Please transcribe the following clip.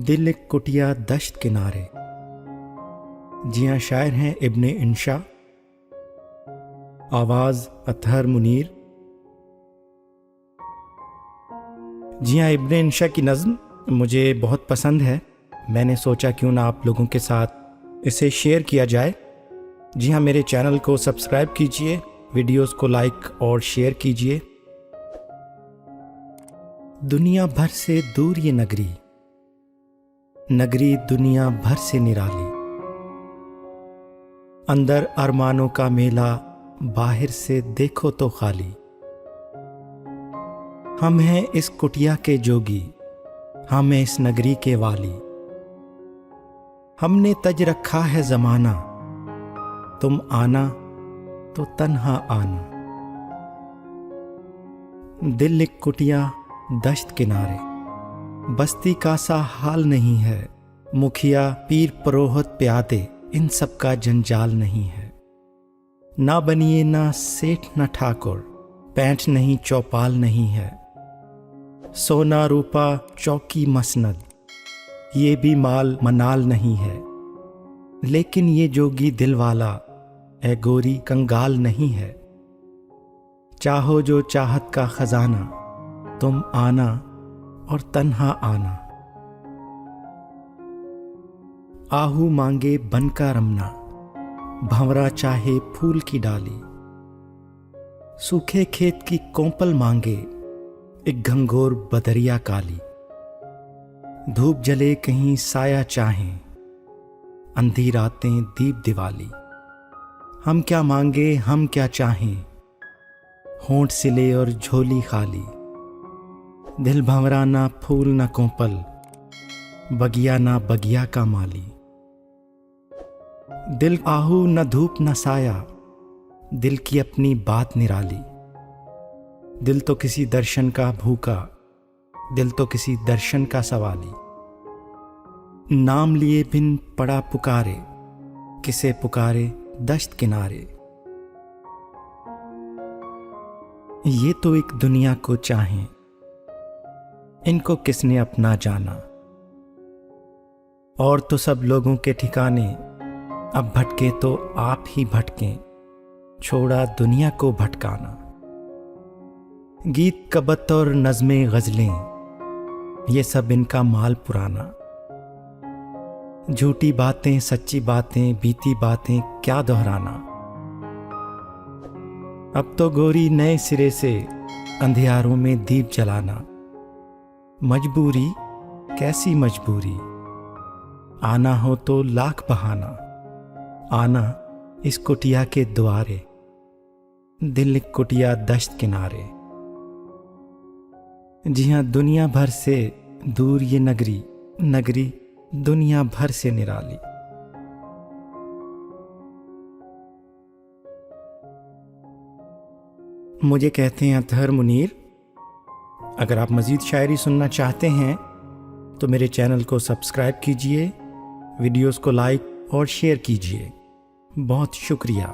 दिल एक कुटिया दश्त किनारे। जी हाँ, शायर हैं इब्ने इंशा, आवाज़ अतहर मुनीर। जी हाँ, इब्ने इंशा की नज़्म मुझे बहुत पसंद है। मैंने सोचा क्यों ना आप लोगों के साथ इसे शेयर किया जाए। जी हाँ, मेरे चैनल को सब्सक्राइब कीजिए, वीडियोस को लाइक और शेयर कीजिए। दुनिया भर से दूर ये नगरी, नगरी दुनिया भर से निराली। अंदर अरमानों का मेला, बाहर से देखो तो खाली। हम हैं इस कुटिया के जोगी, हम हैं इस नगरी के वाली। हमने तज रखा है जमाना, तुम आना तो तन्हा आना। दिल एक कुटिया दश्त किनारे, बस्ती का सा हाल नहीं है। मुखिया पीर परोहत प्यादे, इन सब का जंजाल नहीं है। ना बनिए ना सेठ ना ठाकुर, पैंठ नहीं चौपाल नहीं है। सोना रूपा चौकी मसनद, ये भी माल मनाल नहीं है। लेकिन ये जोगी दिल वाला, ए गोरी कंगाल नहीं है। चाहो जो चाहत का खजाना, तुम आना और तन्हा आना। आहू मांगे बन का रमना, भंवरा चाहे फूल की डाली। सूखे खेत की कोंपल मांगे, एक घंघोर बदरिया काली। धूप जले कहीं साया चाहे, अंधी रातें दीप दिवाली। हम क्या मांगे हम क्या चाहें, होंठ सिले और झोली खाली। दिल भंवरा ना फूल ना कोंपल, बगिया ना बगिया का माली। दिल आहू न धूप न साया, दिल की अपनी बात निराली। दिल तो किसी दर्शन का भूखा, दिल तो किसी दर्शन का सवाली। नाम लिए बिन पड़ा पुकारे, किसे पुकारे दश्त किनारे। ये तो एक दुनिया को चाहें, इनको किसने अपना जाना। और तो सब लोगों के ठिकाने, अब भटके तो आप ही भटकें, छोड़ा दुनिया को भटकाना। गीत कबत और नज़में गज़लें, ये सब इनका माल पुराना। झूठी बातें सच्ची बातें, बीती बातें क्या दोहराना। अब तो गोरी नए सिरे से, अंधियारों में दीप जलाना। मजबूरी कैसी मजबूरी, आना हो तो लाख बहाना। आना इस कुटिया के द्वारे, दिल एक कुटिया दश्त किनारे। जी हाँ, दुनिया भर से दूर ये नगरी, नगरी दुनिया भर से निराली। मुझे कहते हैं अतहर मुनीर। अगर आप मज़ीद शायरी सुनना चाहते हैं तो मेरे चैनल को सब्सक्राइब कीजिए, वीडियोस को लाइक और शेयर कीजिए। बहुत शुक्रिया।